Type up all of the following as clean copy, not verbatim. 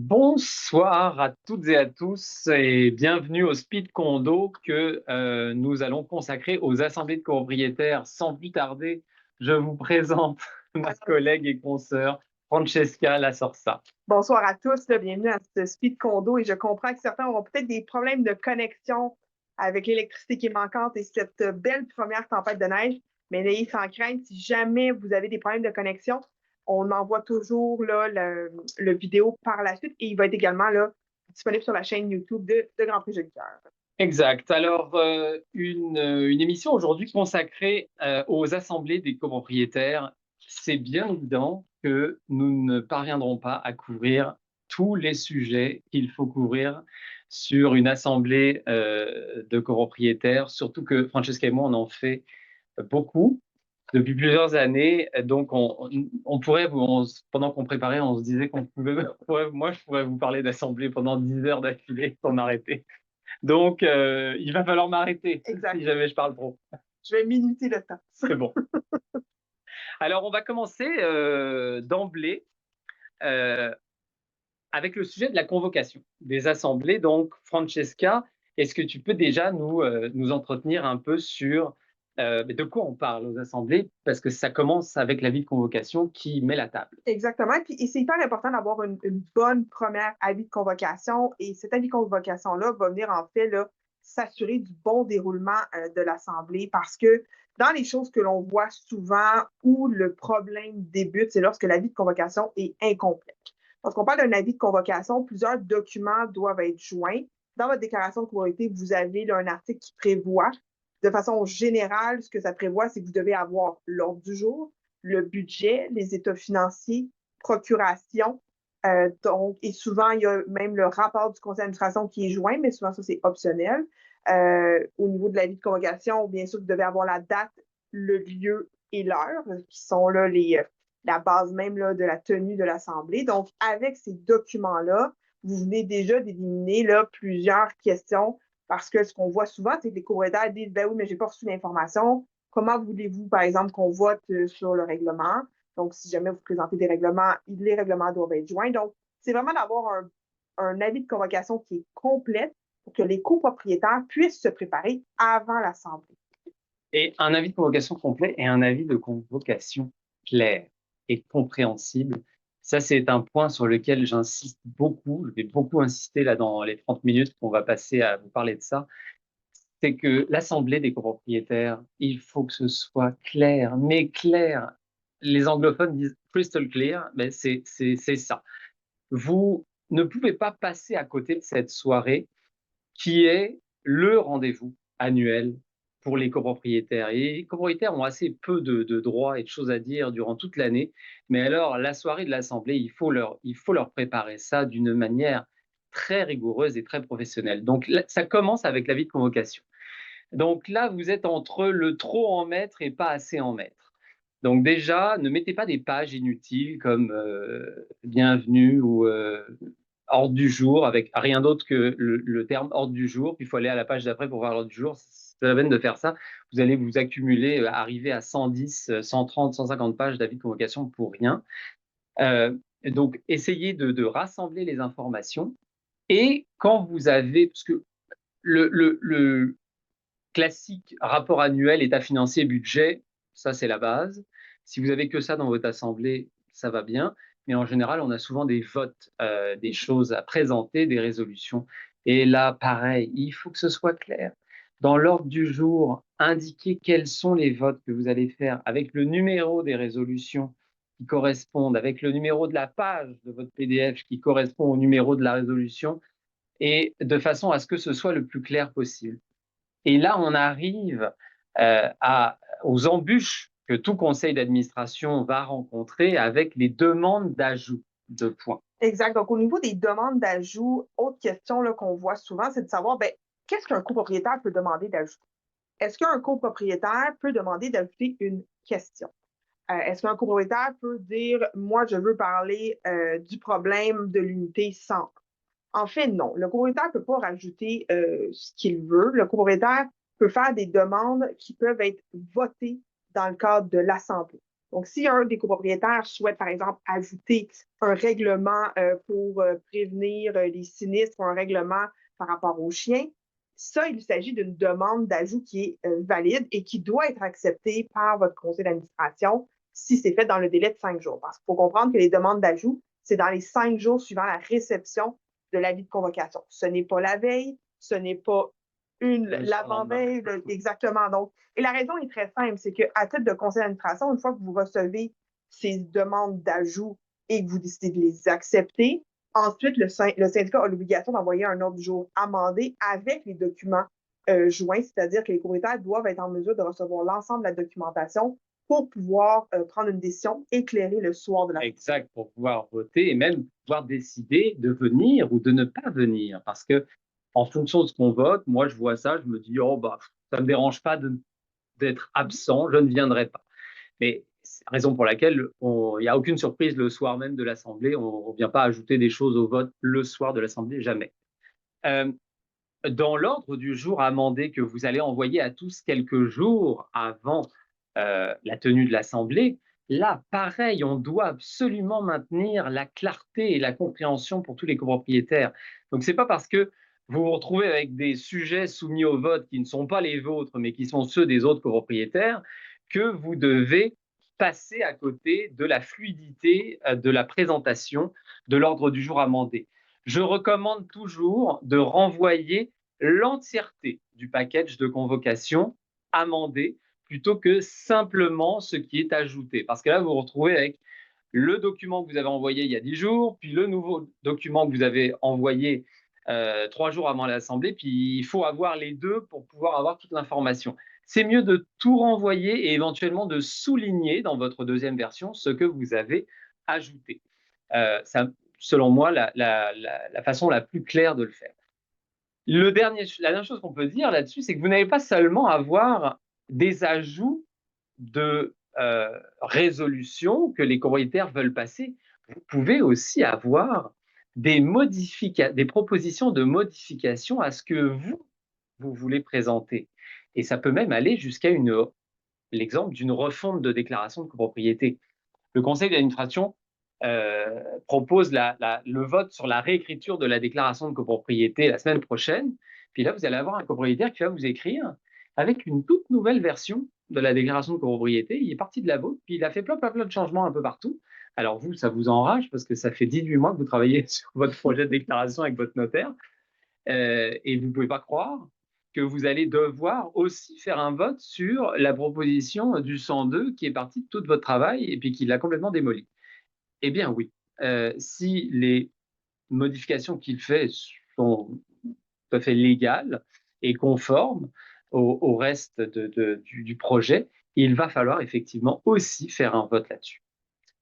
Bonsoir à toutes et à tous et bienvenue au Speed Condo que nous allons consacrer aux assemblées de copropriétaires. Sans plus tarder, je vous présente ma collègue et consoeur Francesca Lasorsa. Bonsoir à tous, là, bienvenue à ce Speed Condo et je comprends que certains auront peut-être des problèmes de connexion avec l'électricité qui est manquante et cette belle première tempête de neige, mais n'ayez sans crainte, si jamais vous avez des problèmes de connexion, on envoie toujours là, le vidéo par la suite et il va être également là, disponible sur la chaîne YouTube de Grand Prix Joli Cœur. Exact. Alors, une émission aujourd'hui consacrée aux assemblées des copropriétaires. C'est bien évident que nous ne parviendrons pas à couvrir tous les sujets qu'il faut couvrir sur une assemblée de copropriétaires, surtout que Francesca et moi, on en fait beaucoup depuis plusieurs années. Donc, on pourrait, pendant qu'on préparait, on se disait qu'on pouvait, moi, je pourrais vous parler d'assemblée pendant 10 heures d'affilée sans arrêter. Donc, il va falloir m'arrêter Exact. si jamais je parle trop. Je vais minuter le temps. C'est bon. Alors, on va commencer d'emblée euh, avec le sujet de la convocation des assemblées. Donc, Francesca, est-ce que tu peux déjà nous entretenir un peu sur de quoi on parle aux assemblées? Parce que ça commence avec l'avis de convocation qui met la table. Exactement. Et c'est hyper important d'avoir une bonne première avis de convocation. Et cet avis de convocation-là va venir en fait là, s'assurer du bon déroulement de l'Assemblée parce que dans les choses que l'on voit souvent où le problème débute, c'est lorsque l'avis de convocation est incomplet. Lorsqu'on parle d'un avis de convocation, plusieurs documents doivent être joints. Dans votre déclaration de copropriété, vous avez là, un article qui prévoit, de façon générale, ce que ça prévoit, c'est que vous devez avoir l'ordre du jour, le budget, les états financiers, procuration. Et souvent, il y a même le rapport du conseil d'administration qui est joint, mais souvent, ça, c'est optionnel. Au niveau de l'avis de convocation, bien sûr, vous devez avoir la date, le lieu et l'heure, qui sont là la base même là, de la tenue de l'Assemblée. Donc, avec ces documents-là, vous venez déjà d'éliminer là, plusieurs questions parce que ce qu'on voit souvent, c'est que les copropriétaires disent ben oui, mais j'ai pas reçu l'information. Comment voulez-vous, par exemple, qu'on vote sur le règlement? Donc, si jamais vous présentez des règlements, les règlements doivent être joints. Donc, c'est vraiment d'avoir un avis de convocation qui est complet pour que les copropriétaires puissent se préparer avant l'Assemblée. Et un avis de convocation complet et un avis de convocation clair et compréhensible. Ça, c'est un point sur lequel j'insiste beaucoup. Je vais beaucoup insister là dans les 30 minutes qu'on va passer à vous parler de ça. C'est que l'assemblée des copropriétaires, il faut que ce soit clair, mais clair. Les anglophones disent crystal clear, mais c'est ça. Vous ne pouvez pas passer à côté de cette soirée qui est le rendez-vous annuel pour les copropriétaires. Et les copropriétaires ont assez peu de droits et de choses à dire durant toute l'année. Mais alors, la soirée de l'Assemblée, il faut leur préparer ça d'une manière très rigoureuse et très professionnelle. Donc, là, ça commence avec l'avis de convocation. Donc là, vous êtes entre le trop en mettre et pas assez en mettre. Donc déjà, ne mettez pas des pages inutiles comme bienvenue ou ordre du jour avec rien d'autre que le terme ordre du jour. Puis il faut aller à la page d'après pour voir l'ordre du jour. C'est la peine de faire ça. Vous allez vous accumuler, arriver à 110, 130, 150 pages d'avis de convocation pour rien. Donc essayez de rassembler les informations. Et quand vous avez, parce que le classique rapport annuel, état financier, budget, ça c'est la base. Si vous avez que ça dans votre assemblée, ça va bien. Mais en général, on a souvent des votes, des choses à présenter, des résolutions. Et là, pareil, il faut que ce soit clair. Dans l'ordre du jour, indiquez quels sont les votes que vous allez faire avec le numéro des résolutions qui correspondent, avec le numéro de la page de votre PDF qui correspond au numéro de la résolution, et de façon à ce que ce soit le plus clair possible. Et là, on arrive aux embûches que tout conseil d'administration va rencontrer avec les demandes d'ajout de points. Exact. Donc, au niveau des demandes d'ajout, autre question qu'on voit souvent, c'est de savoir ben, qu'est-ce qu'un copropriétaire peut demander d'ajouter? Est-ce qu'un copropriétaire peut demander d'ajouter une question? Est-ce qu'un copropriétaire peut dire, moi, je veux parler du problème de l'unité 100? En fait, non. Le copropriétaire ne peut pas rajouter ce qu'il veut. Le copropriétaire peut faire des demandes qui peuvent être votées dans le cadre de l'Assemblée. Donc, si un des copropriétaires souhaite, par exemple, ajouter un règlement pour prévenir les sinistres ou un règlement par rapport aux chiens, ça, il s'agit d'une demande d'ajout qui est valide et qui doit être acceptée par votre conseil d'administration si c'est fait dans le délai de 5 jours. Parce qu'il faut comprendre que les demandes d'ajout, c'est dans les 5 jours suivant la réception de l'avis de convocation. Ce n'est pas la veille, ce n'est pas l'avant-veille, exactement. Donc, et la raison est très simple, c'est qu'à titre de conseil d'administration, une fois que vous recevez ces demandes d'ajout et que vous décidez de les accepter, ensuite, le syndicat a l'obligation d'envoyer un ordre du jour amendé avec les documents joints, c'est-à-dire que les propriétaires doivent être en mesure de recevoir l'ensemble de la documentation pour pouvoir prendre une décision éclairée le soir de la Exact, pour pouvoir voter et même pouvoir décider de venir ou de ne pas venir. Parce que en fonction de ce qu'on vote, moi je vois ça, je me dis, oh bah, ça ne me dérange pas d'être absent, je ne viendrai pas. Mais c'est la raison pour laquelle il n'y a aucune surprise le soir même de l'Assemblée, on ne vient pas ajouter des choses au vote le soir de l'Assemblée, jamais. Euh, dans l'ordre du jour amendé que vous allez envoyer à tous quelques jours avant la tenue de l'Assemblée, là, pareil, on doit absolument maintenir la clarté et la compréhension pour tous les copropriétaires. Donc, ce n'est pas parce que vous vous retrouvez avec des sujets soumis au vote qui ne sont pas les vôtres, mais qui sont ceux des autres copropriétaires, que vous devez passer à côté de la fluidité de la présentation de l'ordre du jour amendé. Je recommande toujours de renvoyer l'entièreté du package de convocation amendé plutôt que simplement ce qui est ajouté. Parce que là, vous vous retrouvez avec le document que vous avez envoyé il y a 10 jours, puis le nouveau document que vous avez envoyé 3 jours avant l'Assemblée, puis il faut avoir les deux pour pouvoir avoir toute l'information. C'est mieux de tout renvoyer et éventuellement de souligner dans votre deuxième version ce que vous avez ajouté. C'est, selon moi, la façon la plus claire de le faire. La dernière chose qu'on peut dire là-dessus, c'est que vous n'avez pas seulement à avoir des ajouts de résolution que les copropriétaires veulent passer, vous pouvez aussi avoir des propositions de modification à ce que vous voulez présenter. Et ça peut même aller jusqu'à l'exemple d'une refonte de déclaration de copropriété. Le conseil d'administration propose le vote sur la réécriture de la déclaration de copropriété la semaine prochaine. Puis là, vous allez avoir un copropriétaire qui va vous écrire avec une toute nouvelle version de la déclaration de copropriété. Il est parti de la vôtre, puis il a fait plein de changements un peu partout. Alors vous, ça vous enrage parce que ça fait 18 mois que vous travaillez sur votre projet de déclaration avec votre notaire et vous ne pouvez pas croire que vous allez devoir aussi faire un vote sur la proposition du 102 qui est partie de tout votre travail et puis qui l'a complètement démoli. Eh bien oui, si les modifications qu'il fait sont tout à fait légales et conformes au reste du projet, il va falloir effectivement aussi faire un vote là-dessus.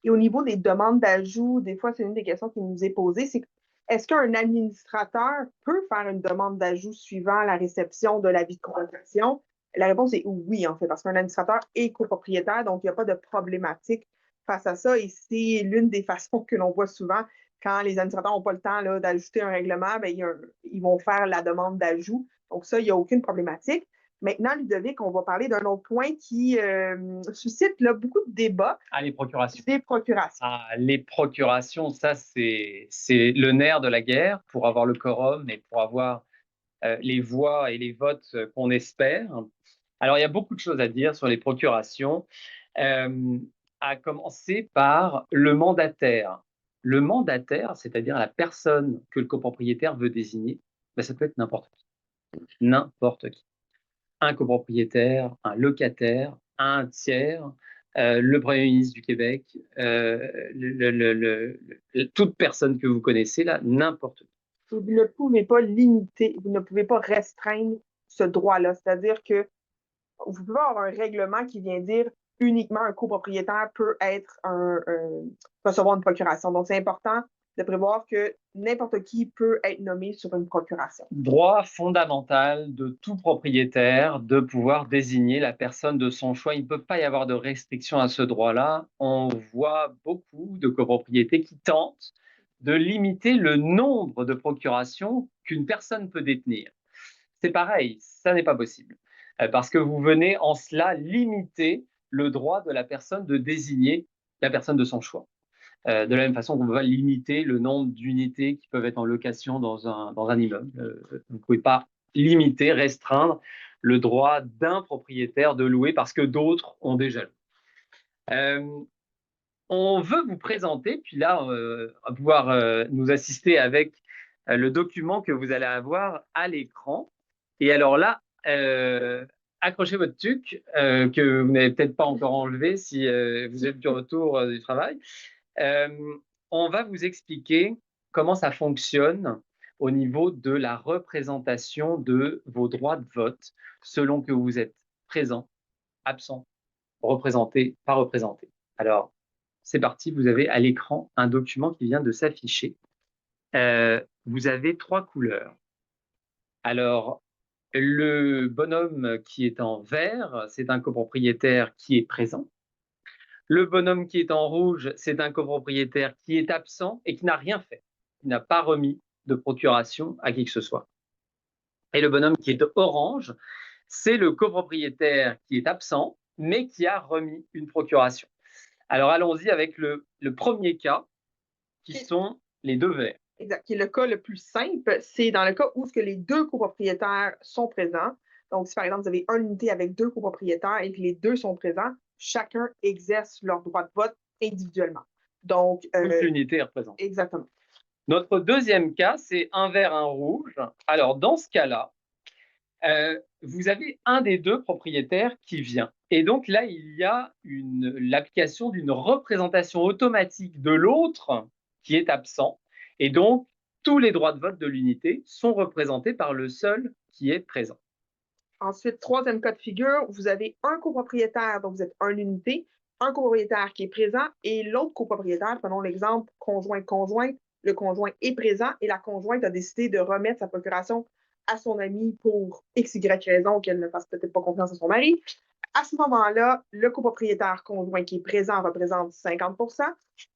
Et au niveau des demandes d'ajout, des fois, c'est une des questions qui nous est posée, c'est est-ce qu'un administrateur peut faire une demande d'ajout suivant la réception de l'avis de convocation? La réponse est oui, en fait, parce qu'un administrateur est copropriétaire, donc il n'y a pas de problématique face à ça. Et c'est l'une des façons que l'on voit souvent quand les administrateurs n'ont pas le temps d'ajouter un règlement, bien, ils vont faire la demande d'ajout. Donc ça, il n'y a aucune problématique. Maintenant, Ludovic, on va parler d'un autre point qui suscite là, beaucoup de débats. Ah, les procurations. Des procurations. Ah, les procurations, ça, c'est le nerf de la guerre pour avoir le quorum et pour avoir les voix et les votes qu'on espère. Alors, il y a beaucoup de choses à dire sur les procurations, à commencer par le mandataire. Le mandataire, c'est-à-dire la personne que le copropriétaire veut désigner, ben, ça peut être n'importe qui. N'importe qui. Un copropriétaire, un locataire, un tiers, le Premier ministre du Québec, toute personne que vous connaissez là, n'importe qui. Vous ne pouvez pas limiter, vous ne pouvez pas restreindre ce droit-là. C'est-à-dire que vous pouvez avoir un règlement qui vient dire uniquement un copropriétaire peut recevoir une procuration. Donc, c'est important de prévoir que n'importe qui peut être nommé sur une procuration. Droit fondamental de tout propriétaire de pouvoir désigner la personne de son choix. Il ne peut pas y avoir de restriction à ce droit-là. On voit beaucoup de copropriétés qui tentent de limiter le nombre de procurations qu'une personne peut détenir. C'est pareil, ça n'est pas possible. Parce que vous venez en cela limiter le droit de la personne de désigner la personne de son choix. De la même façon qu'on va limiter le nombre d'unités qui peuvent être en location dans un immeuble. Vous ne pouvez pas limiter, restreindre le droit d'un propriétaire de louer parce que d'autres ont déjà loué. On veut vous présenter, puis là, on va pouvoir nous assister avec le document que vous allez avoir à l'écran. Et alors là, accrochez votre tuc que vous n'avez peut-être pas encore enlevé si vous êtes du retour du travail. Euh, on va vous expliquer comment ça fonctionne au niveau de la représentation de vos droits de vote selon que vous êtes présent, absent, représenté, pas représenté. Alors, c'est parti, vous avez à l'écran un document qui vient de s'afficher. Vous avez 3 couleurs. Alors, le bonhomme qui est en vert, c'est un copropriétaire qui est présent. Le bonhomme qui est en rouge, c'est un copropriétaire qui est absent et qui n'a rien fait, qui n'a pas remis de procuration à qui que ce soit. Et le bonhomme qui est orange, c'est le copropriétaire qui est absent, mais qui a remis une procuration. Alors allons-y avec le premier cas, qui sont les 2 verts. Exact. Qui est le cas le plus simple, c'est dans le cas où que les 2 copropriétaires sont présents. Donc, si par exemple, vous avez une unité avec 2 copropriétaires et que les 2 sont présents, chacun exerce leur droit de vote individuellement. Donc, toute l'unité est représentée. Exactement. Notre deuxième cas, c'est un vert, un rouge. Alors, dans ce cas-là, vous avez un des 2 propriétaires qui vient. Et donc là, il y a l'application d'une représentation automatique de l'autre qui est absent. Et donc, tous les droits de vote de l'unité sont représentés par le seul qui est présent. Ensuite, troisième cas de figure, vous avez un copropriétaire, donc vous êtes une unité, un copropriétaire qui est présent et l'autre copropriétaire, prenons l'exemple conjoint-conjoint, le conjoint est présent et la conjointe a décidé de remettre sa procuration à son ami pour X, Y raison qu'elle ne fasse peut-être pas confiance à son mari. À ce moment-là, le copropriétaire conjoint qui est présent représente 50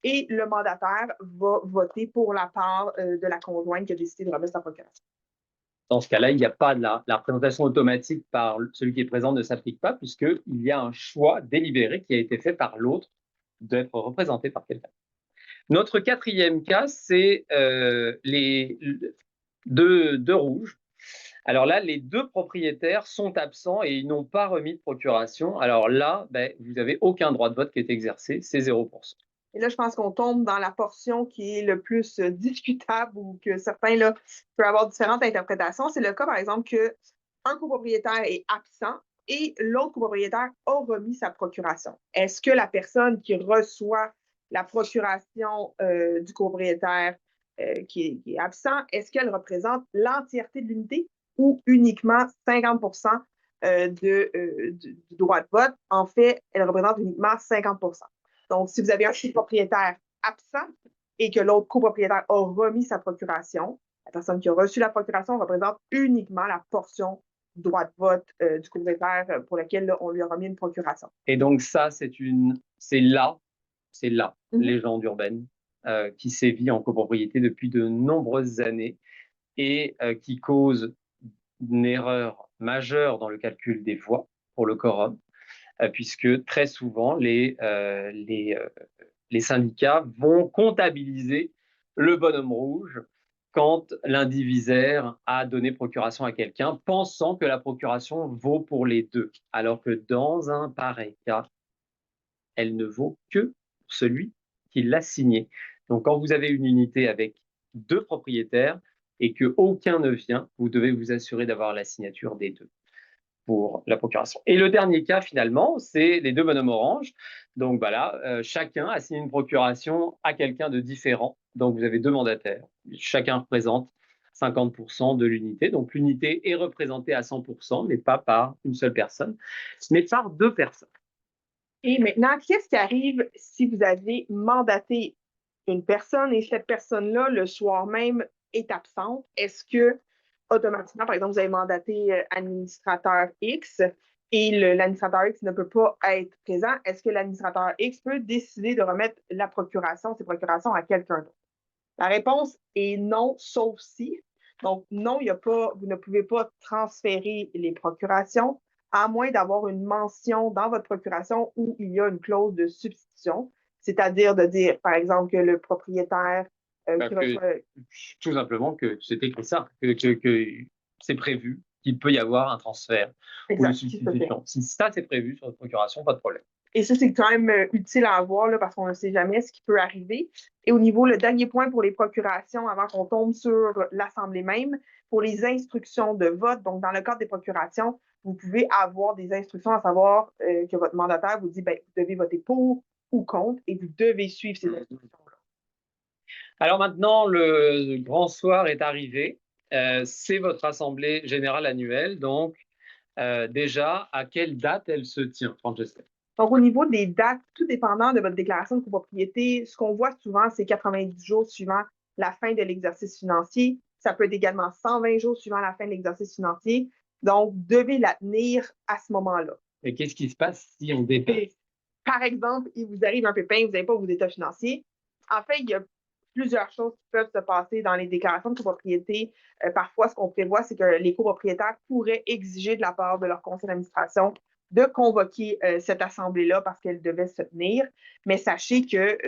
et le mandataire va voter pour la part de la conjointe qui a décidé de remettre sa procuration. Dans ce cas-là, il n'y a pas de la représentation automatique par celui qui est présent ne s'applique pas puisqu'il y a un choix délibéré qui a été fait par l'autre d'être représenté par quelqu'un. Notre quatrième cas, c'est les 2 rouges. Alors là, les 2 propriétaires sont absents et ils n'ont pas remis de procuration. Alors là, vous n'avez aucun droit de vote qui est exercé, c'est 0%. Et là, je pense qu'on tombe dans la portion qui est le plus discutable ou que certains là, peuvent avoir différentes interprétations. C'est le cas, par exemple, qu'un copropriétaire est absent et l'autre copropriétaire a remis sa procuration. Est-ce que la personne qui reçoit la procuration du copropriétaire qui est absent, est-ce qu'elle représente l'entièreté de l'unité ou uniquement 50 du droit de vote? En fait, elle représente uniquement 50 Donc, si vous avez un copropriétaire absent et que l'autre copropriétaire a remis sa procuration, la personne qui a reçu la procuration représente uniquement la portion du droit de vote du copropriétaire pour laquelle là, on lui a remis une procuration. Et donc ça, c'est la légende urbaine qui sévit en copropriété depuis de nombreuses années et qui cause une erreur majeure dans le calcul des voix pour le quorum, puisque très souvent, les syndicats vont comptabiliser le bonhomme rouge quand l'indivisaire a donné procuration à quelqu'un, pensant que la procuration vaut pour les 2, alors que dans un pareil cas, elle ne vaut que pour celui qui l'a signé. Donc, quand vous avez une unité avec 2 propriétaires et qu'aucun ne vient, vous devez vous assurer d'avoir la signature des 2 pour la procuration. Et le dernier cas, finalement, c'est les 2 bonhommes orange. Donc voilà, chacun a signé une procuration à quelqu'un de différent. Donc vous avez 2 mandataires. Chacun représente 50% de l'unité. Donc l'unité est représentée à 100%, mais pas par une seule personne, mais par 2 personnes. Et maintenant, qu'est-ce qui arrive si vous avez mandaté une personne et cette personne-là, le soir même, est absente? Est-ce que automatiquement, par exemple, vous avez mandaté administrateur X et l'administrateur X ne peut pas être présent, est-ce que l'administrateur X peut décider de remettre ses procurations à quelqu'un d'autre? La réponse est non, sauf si. Donc, non, vous ne pouvez pas transférer les procurations à moins d'avoir une mention dans votre procuration où il y a une clause de substitution, c'est-à-dire de dire, par exemple, que le propriétaire qui Que, reçoit. tout simplement que c'est écrit ça, que c'est prévu qu'il peut y avoir un transfert ou une Exact, qui se fait. substitution. Si ça, c'est prévu sur votre procuration, pas de problème. Et ça, c'est quand même utile à avoir là, parce qu'on ne sait jamais ce qui peut arriver. Et au niveau, le dernier point pour les procurations, avant qu'on tombe sur l'Assemblée même, pour les instructions de vote, donc dans le cadre des procurations, vous pouvez avoir des instructions à savoir que votre mandataire vous dit, ben, vous devez voter pour ou contre et vous devez suivre ces instructions-là. Alors maintenant, le grand soir est arrivé. C'est votre assemblée générale annuelle. Donc, déjà, à quelle date elle se tient, Francesca? Donc, au niveau des dates, tout dépendant de votre déclaration de copropriété, ce qu'on voit souvent, c'est 90 jours suivant la fin de l'exercice financier. Ça peut être également 120 jours suivant la fin de l'exercice financier. Donc, vous devez la tenir à ce moment-là. Et qu'est-ce qui se passe si on dépasse? Par exemple, il vous arrive un pépin, vous n'avez pas vos états financiers. En fait, il y a plusieurs choses qui peuvent se passer dans les déclarations de copropriété. Parfois, ce qu'on prévoit, c'est que les copropriétaires pourraient exiger de la part de leur conseil d'administration de convoquer cette assemblée-là parce qu'elle devait se tenir. Mais sachez que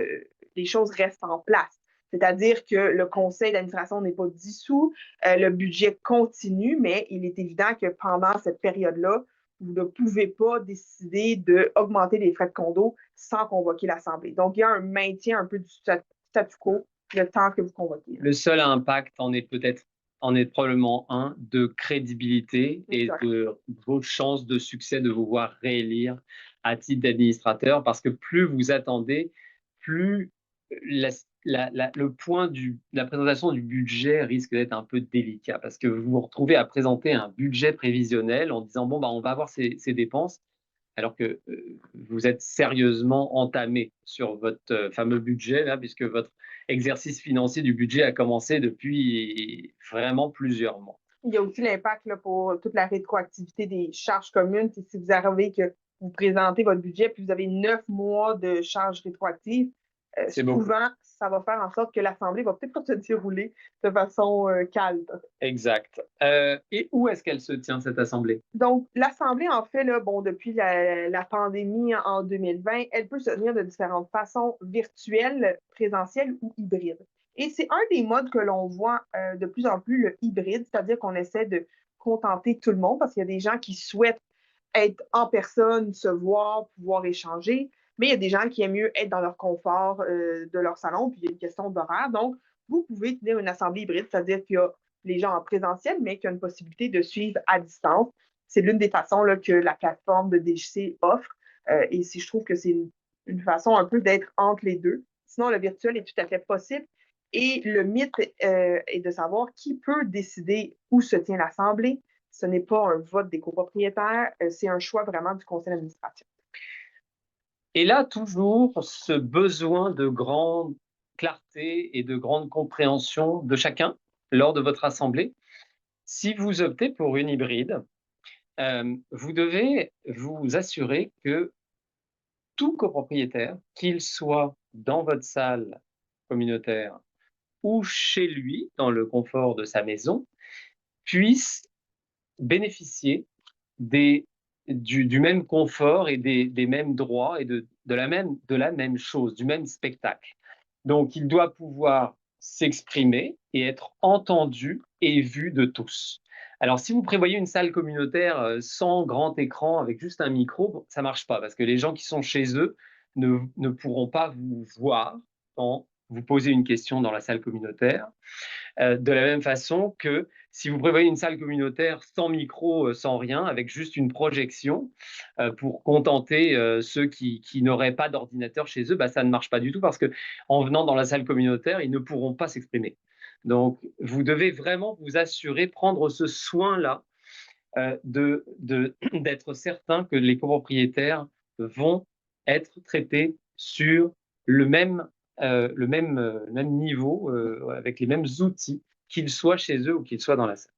les choses restent en place. C'est-à-dire que le conseil d'administration n'est pas dissous, le budget continue, mais il est évident que pendant cette période-là, vous ne pouvez pas décider d'augmenter les frais de condo sans convoquer l'Assemblée. Donc, il y a un maintien un peu du statu quo le temps que vous convoquez. Le seul impact en est probablement un de crédibilité et Exact. de vos chances de succès de vous voir réélire à titre d'administrateur, parce que plus vous attendez, plus le point de la présentation du budget risque d'être un peu délicat, parce que vous vous retrouvez à présenter un budget prévisionnel en disant, bon, bah, on va avoir ces dépenses, alors que vous êtes sérieusement entamé sur votre fameux budget, là, puisque votre exercice financier du budget a commencé depuis vraiment plusieurs mois. Il y a aussi l'impact là, pour toute la rétroactivité des charges communes. Si vous arrivez que vous présentez votre budget puis vous avez 9 mois de charges rétroactives, C'est beaucoup. souvent, ça va faire en sorte que l'Assemblée va peut-être pas se dérouler de façon calme. Exact. Et où est-ce qu'elle se tient, cette assemblée? Donc, l'Assemblée, en fait, là, bon, depuis la pandémie en 2020, elle peut se tenir de différentes façons, virtuelles, présentielles ou hybrides. Et c'est un des modes que l'on voit de plus en plus, le hybride, c'est-à-dire qu'on essaie de contenter tout le monde parce qu'il y a des gens qui souhaitent être en personne, se voir, pouvoir échanger, mais il y a des gens qui aiment mieux être dans leur confort de leur salon, puis il y a une question d'horaire. Donc, vous pouvez tenir une assemblée hybride, c'est-à-dire qu'il y a les gens en présentiel, mais qu'il y a une possibilité de suivre à distance. C'est l'une des façons là, que la plateforme de DGC offre. Et si je trouve que c'est une façon un peu d'être entre les deux. Sinon, le virtuel est tout à fait possible. Et le mythe est de savoir qui peut décider où se tient l'Assemblée. Ce n'est pas un vote des copropriétaires, c'est un choix vraiment du conseil d'administration. Et là, toujours ce besoin de grande clarté et de grande compréhension de chacun lors de votre assemblée. Si vous optez pour une hybride, vous devez vous assurer que tout copropriétaire, qu'il soit dans votre salle communautaire ou chez lui, dans le confort de sa maison, puisse bénéficier du même confort et des mêmes droits et de la même chose, du même spectacle. Donc, il doit pouvoir s'exprimer et être entendu et vu de tous. Alors, si vous prévoyez une salle communautaire sans grand écran, avec juste un micro, ça ne marche pas, parce que les gens qui sont chez eux ne pourront pas vous voir quand vous posez une question dans la salle communautaire. De la même façon que si vous prévoyez une salle communautaire sans micro, sans rien, avec juste une projection pour contenter ceux qui n'auraient pas d'ordinateur chez eux, bah, ça ne marche pas du tout, parce qu'en venant dans la salle communautaire, ils ne pourront pas s'exprimer. Donc, vous devez vraiment vous assurer, prendre ce soin-là d'être certain que les copropriétaires vont être traités sur le même, même niveau, avec les mêmes outils, qu'ils soient chez eux ou qu'ils soient dans la salle.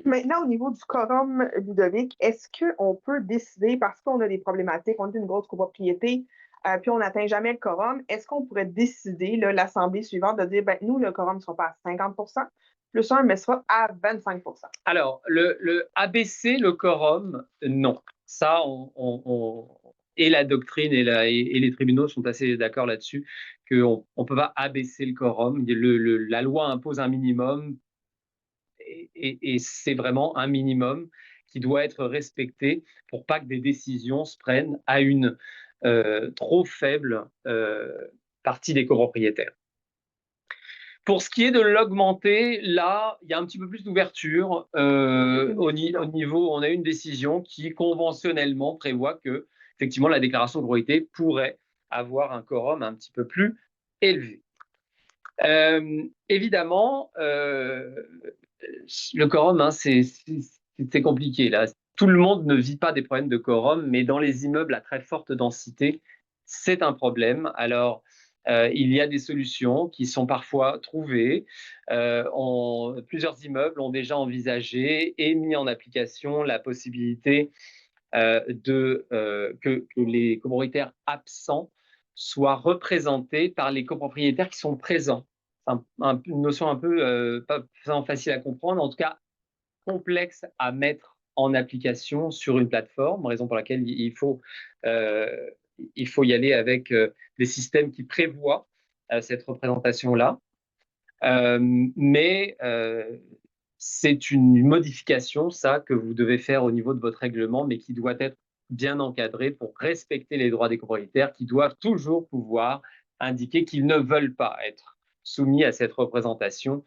Maintenant, au niveau du quorum, Ludovic, est-ce qu'on peut décider, parce qu'on a des problématiques, on est une grosse copropriété, puis on n'atteint jamais le quorum, est-ce qu'on pourrait décider, l'Assemblée suivante, de dire, ben, nous, le quorum ne sera pas à 50 plus 1, mais sera à 25 Alors, le abaisser le quorum, non. Ça, et la doctrine et les tribunaux sont assez d'accord là-dessus, qu'on ne peut pas abaisser le quorum. La loi impose un minimum et c'est vraiment un minimum qui doit être respecté pour pas que des décisions se prennent à une trop faible partie des copropriétaires. Pour ce qui est de l'augmenter, là, il y a un petit peu plus d'ouverture au niveau. On a une décision qui conventionnellement prévoit que, effectivement, la déclaration de propriété pourrait avoir un quorum un petit peu plus élevé. Évidemment, le quorum, hein, c'est compliqué là. Tout le monde ne vit pas des problèmes de quorum, mais dans les immeubles à très forte densité, c'est un problème. Alors, il y a des solutions qui sont parfois trouvées. Plusieurs immeubles ont déjà envisagé et mis en application la possibilité que les copropriétaires absents soient représentés par les copropriétaires qui sont présents. C'est une notion un peu pas facile à comprendre, en tout cas complexe à mettre en application sur une plateforme, raison pour laquelle il faut y aller avec des systèmes qui prévoient cette représentation-là. Mais c'est une modification, ça, que vous devez faire au niveau de votre règlement, mais qui doit être bien encadré pour respecter les droits des copropriétaires qui doivent toujours pouvoir indiquer qu'ils ne veulent pas être soumis à cette représentation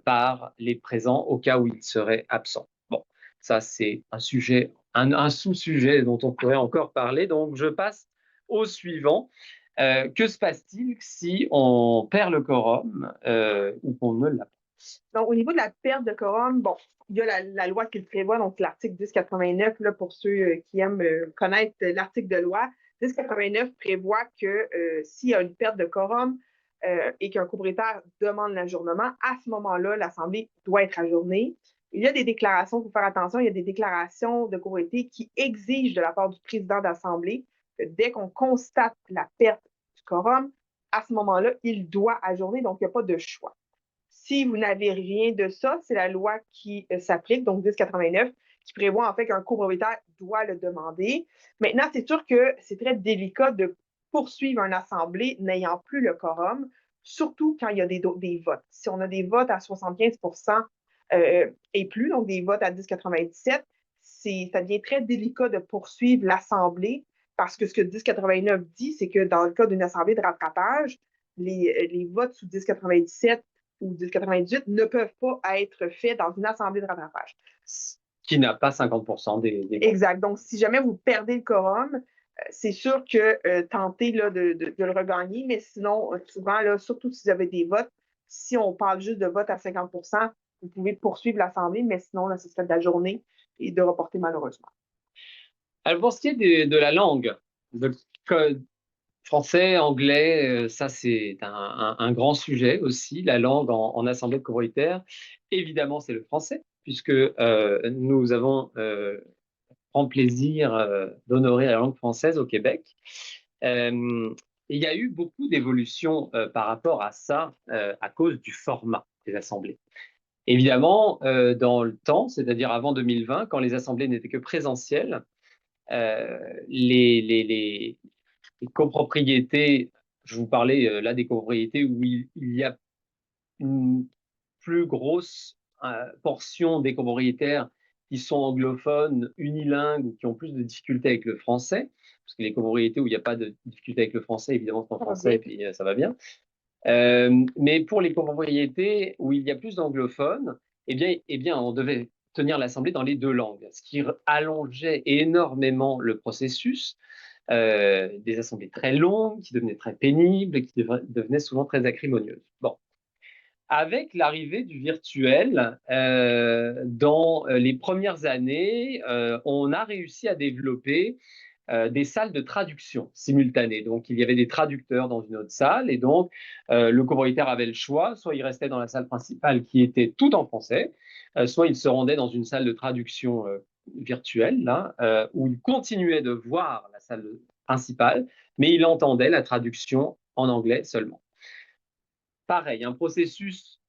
par les présents au cas où ils seraient absents. Bon, ça c'est un sujet, un sous-sujet dont on pourrait encore parler. Donc je passe au suivant. Que se passe-t-il si on perd le quorum ou qu'on ne l'a pas? Donc, au niveau de la perte de quorum, bon, il y a la loi qui le prévoit, donc l'article 1089, là, pour ceux qui aiment connaître l'article de loi. 1089 prévoit que s'il y a une perte de quorum et qu'un copropriétaire demande l'ajournement, à ce moment-là, l'Assemblée doit être ajournée. Il y a des déclarations, il faut faire attention, il y a des déclarations de copropriété qui exigent de la part du président d'Assemblée que dès qu'on constate la perte du quorum, à ce moment-là, il doit ajourner, donc il n'y a pas de choix. Si vous n'avez rien de ça, c'est la loi qui s'applique, donc 1089, qui prévoit en fait qu'un copropriétaire doit le demander. Maintenant, c'est sûr que c'est très délicat de poursuivre une assemblée n'ayant plus le quorum, surtout quand il y a des votes. Si on a des votes à 75 et plus, donc des votes à 1097, ça devient très délicat de poursuivre l'assemblée parce que ce que 1089 dit, c'est que dans le cas d'une assemblée de rattrapage, les votes sous 1097 ou 1098 ne peuvent pas être faits dans une assemblée de rattrapage. Qui n'a pas 50% des votes. Exact. Donc, si jamais vous perdez le quorum, c'est sûr que tentez là, de le regagner, mais sinon, souvent, là, surtout si vous avez des votes, si on parle juste de vote à 50 vous pouvez poursuivre l'Assemblée, mais sinon, là, ce serait de la journée et de reporter malheureusement. Alors, pour ce qui est de la langue, le code français, anglais, ça c'est un grand sujet aussi, la langue en assemblée de copropriétaires. Évidemment, c'est le français, puisque nous avons grand plaisir d'honorer la langue française au Québec. Il y a eu beaucoup d'évolutions par rapport à ça à cause du format des assemblées. Évidemment, dans le temps, c'est-à-dire avant 2020, quand les assemblées n'étaient que présentielles, les copropriétés, je vous parlais là des copropriétés où il y a une plus grosse portion des copropriétaires qui sont anglophones, unilingues ou qui ont plus de difficultés avec le français, parce que les copropriétés où il n'y a pas de difficulté avec le français, évidemment, c'est en français et puis ça va bien. Mais pour les copropriétés où il y a plus d'anglophones, eh bien, on devait tenir l'assemblée dans les deux langues, ce qui allongeait énormément le processus. Des assemblées très longues, qui devenaient très pénibles, qui devenaient souvent très acrimonieuses. Bon. Avec l'arrivée du virtuel, dans les premières années, on a réussi à développer des salles de traduction simultanées. Donc, il y avait des traducteurs dans une autre salle et donc le copropriétaire avait le choix, soit il restait dans la salle principale qui était tout en français, soit il se rendait dans une salle de traduction virtuelle, là, où il continuait de voir la salle principale, mais il entendait la traduction en anglais seulement. Pareil, un processus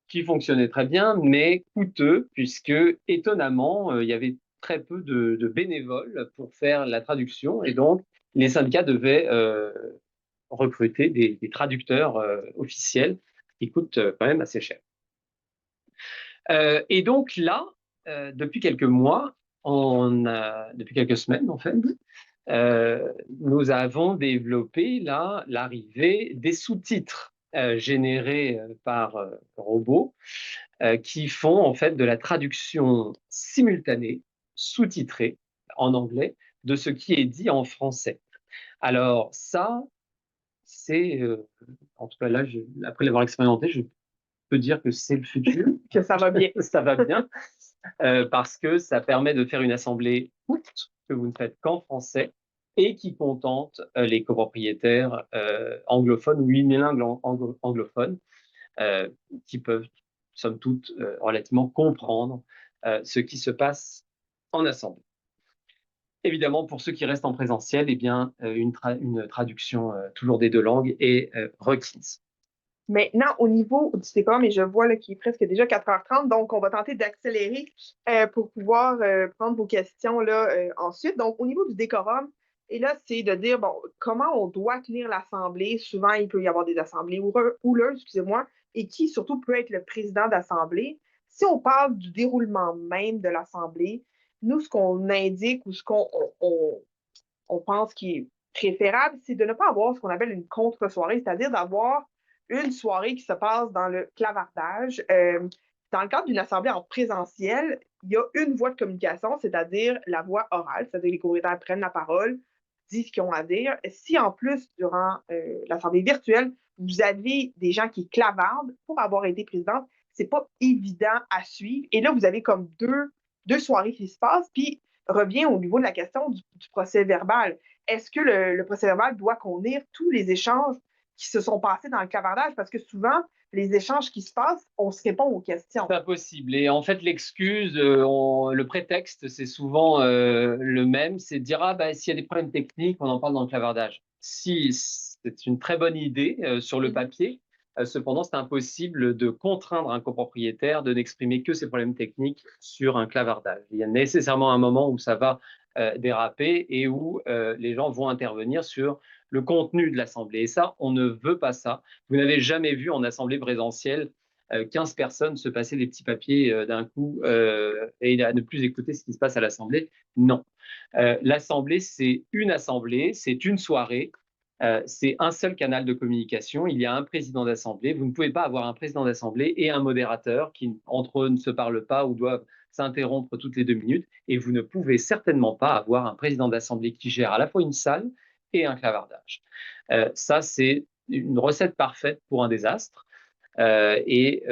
qui fonctionnait très bien, mais coûteux, puisque étonnamment, il y avait très peu de bénévoles pour faire la traduction, et donc les syndicats devaient recruter des traducteurs officiels qui coûtent quand même assez cher. Et donc là, depuis quelques mois, depuis quelques semaines en fait, nous avons développé là l'arrivée des sous-titres générés par robots qui font en fait de la traduction simultanée, sous-titrée en anglais, de ce qui est dit en français. Alors ça, c'est, en tout cas là, après l'avoir expérimenté, je peux dire que c'est le futur. Que ça va bien. Ça va bien, parce que ça permet de faire une assemblée courte que vous ne faites qu'en français et qui contente les copropriétaires anglophones ou unilingues anglophones euh, qui peuvent, somme toute, relativement comprendre ce qui se passe en assemblée. Évidemment, pour ceux qui restent en présentiel, eh bien, une traduction toujours des deux langues est requise. Maintenant, au niveau du décorum, et je vois qu'il est presque déjà 4h30, donc on va tenter d'accélérer pour pouvoir prendre vos questions là, ensuite. Donc, au niveau du décorum, et là, c'est de dire, bon, comment on doit tenir l'Assemblée. Souvent, il peut y avoir des assemblées houleuses, excusez-moi, et qui surtout peut être le président d'Assemblée. Si on parle du déroulement même de l'Assemblée, nous, ce qu'on indique ou ce qu'on pense qui est préférable, c'est de ne pas avoir ce qu'on appelle une contre-soirée, c'est-à-dire d'avoir une soirée qui se passe dans le clavardage. Dans le cadre d'une assemblée en présentiel, il y a une voie de communication, c'est-à-dire la voie orale, c'est-à-dire les courriers prennent la parole, disent ce qu'ils ont à dire. Si en plus, durant l'assemblée virtuelle, vous avez des gens qui clavardent pour avoir été présidente, c'est pas évident à suivre. Et là, vous avez comme deux soirées qui se passent, puis revient au niveau de la question du procès verbal. Est-ce que le procès verbal doit contenir tous les échanges qui se sont passés dans le clavardage? Parce que souvent, les échanges qui se passent, on se répond aux questions. C'est impossible. Et en fait, l'excuse, le prétexte, c'est souvent le même, c'est de dire ah bah s'il y a des problèmes techniques, on en parle dans le clavardage. Si c'est une très bonne idée sur le papier, cependant c'est impossible de contraindre un copropriétaire de n'exprimer que ses problèmes techniques sur un clavardage. Il y a nécessairement un moment où ça va déraper et où les gens vont intervenir sur le contenu de l'assemblée. Et ça, on ne veut pas ça. Vous n'avez jamais vu en assemblée présentielle 15 personnes se passer des petits papiers d'un coup et à ne plus écouter ce qui se passe à l'Assemblée. Non. L'Assemblée, c'est une assemblée, c'est une soirée, c'est un seul canal de communication. Il y a un président d'Assemblée. Vous ne pouvez pas avoir un président d'Assemblée et un modérateur qui, entre eux, ne se parlent pas ou doivent s'interrompre toutes les 2 minutes. Et vous ne pouvez certainement pas avoir un président d'Assemblée qui gère à la fois une salle et un clavardage. Ça, c'est une recette parfaite pour un désastre. Et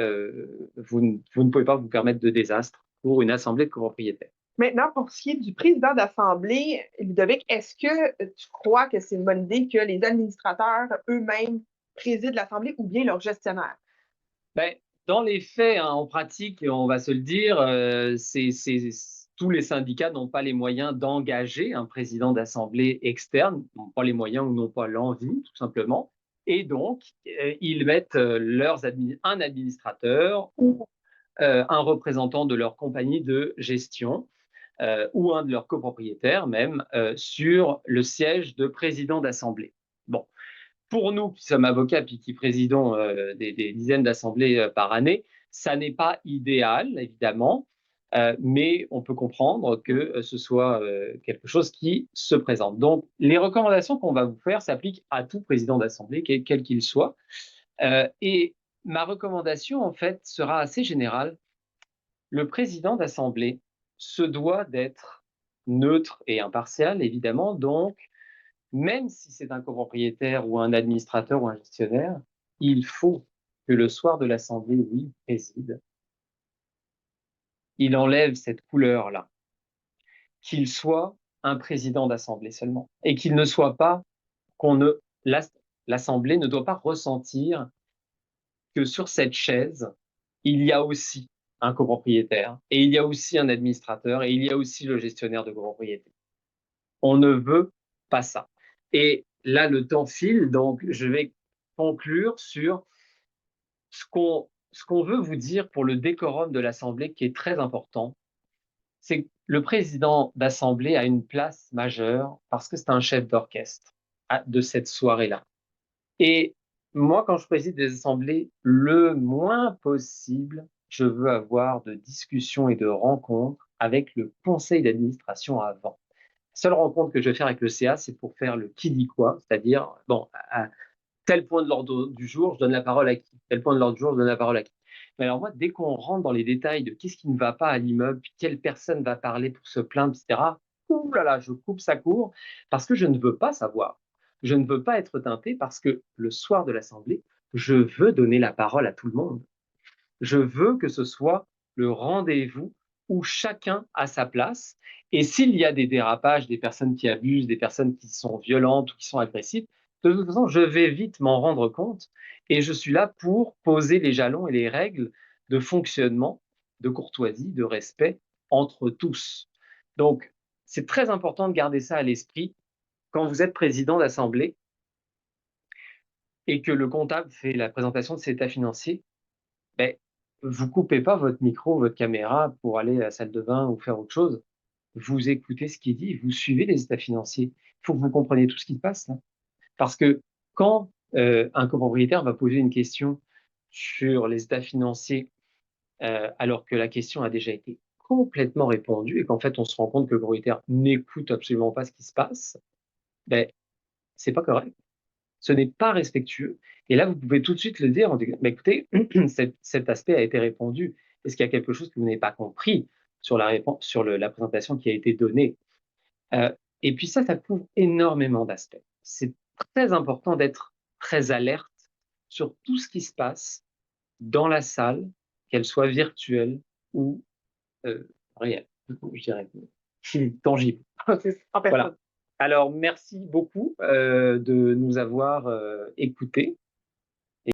vous ne pouvez pas vous permettre de désastre pour une assemblée de copropriétaires. Maintenant, pour ce qui est du président d'Assemblée, Ludovic, est-ce que tu crois que c'est une bonne idée que les administrateurs eux-mêmes président l'Assemblée ou bien leur gestionnaire? Ben, dans les faits, hein, en pratique, on va se le dire, tous les syndicats n'ont pas les moyens d'engager un président d'assemblée externe, n'ont pas les moyens ou n'ont pas l'envie, tout simplement. Et donc, ils mettent un administrateur ou un représentant de leur compagnie de gestion ou un de leurs copropriétaires même sur le siège de président d'assemblée. Bon, pour nous qui sommes avocats puis qui présidons des dizaines d'assemblées par année, ça n'est pas idéal, évidemment, mais on peut comprendre que ce soit quelque chose qui se présente. Donc, les recommandations qu'on va vous faire s'appliquent à tout président d'assemblée, quel qu'il soit. Et ma recommandation, en fait, sera assez générale. Le président d'assemblée se doit d'être neutre et impartial, évidemment. Donc, même si c'est un copropriétaire ou un administrateur ou un gestionnaire, il faut que le soir de l'assemblée où il préside, il enlève cette couleur-là, qu'il soit un président d'assemblée seulement, et qu'il ne soit pas, qu'on ne, l'assemblée ne doit pas ressentir que sur cette chaise, il y a aussi un copropriétaire, et il y a aussi un administrateur, et il y a aussi le gestionnaire de copropriété. On ne veut pas ça. Et là, le temps file, donc je vais conclure sur ce qu'on veut vous dire pour le décorum de l'Assemblée qui est très important, c'est que le président d'Assemblée a une place majeure parce que c'est un chef d'orchestre de cette soirée-là. Et moi, quand je préside des assemblées, le moins possible, je veux avoir de discussions et de rencontres avec le conseil d'administration avant. La seule rencontre que je vais faire avec le CA, c'est pour faire le qui dit quoi, c'est-à-dire, bon, à tel point de l'ordre du jour, je donne la parole à qui? Tel point de l'ordre du jour, je donne la parole à qui? Mais alors moi, dès qu'on rentre dans les détails de qu'est-ce qui ne va pas à l'immeuble, puis quelle personne va parler pour se plaindre, etc., ouh là là, je coupe ça court parce que je ne veux pas savoir. Je ne veux pas être teinté parce que le soir de l'Assemblée, je veux donner la parole à tout le monde. Je veux que ce soit le rendez-vous où chacun a sa place. Et s'il y a des dérapages, des personnes qui abusent, des personnes qui sont violentes ou qui sont agressives, de toute façon, je vais vite m'en rendre compte et je suis là pour poser les jalons et les règles de fonctionnement, de courtoisie, de respect entre tous. Donc, c'est très important de garder ça à l'esprit quand vous êtes président d'assemblée et que le comptable fait la présentation de ses états financiers. Ben, vous coupez pas votre micro, votre caméra pour aller à la salle de bain ou faire autre chose. Vous écoutez ce qui est dit, vous suivez les états financiers. Il faut que vous compreniez tout ce qui se passe là. Parce que quand un copropriétaire va poser une question sur les états financiers, alors que la question a déjà été complètement répondue et qu'en fait on se rend compte que le copropriétaire n'écoute absolument pas ce qui se passe, ben, c'est pas correct. Ce n'est pas respectueux. Et là, vous pouvez tout de suite le dire en disant, bah, écoutez, cet aspect a été répondu. Est-ce qu'il y a quelque chose que vous n'avez pas compris sur la présentation qui a été donnée? Euh, et puis ça couvre énormément d'aspects. C'est très important d'être très alerte sur tout ce qui se passe dans la salle, qu'elle soit virtuelle ou réelle, je dirais, tangible. En Voilà. personne. Alors, merci beaucoup de nous avoir écoutés.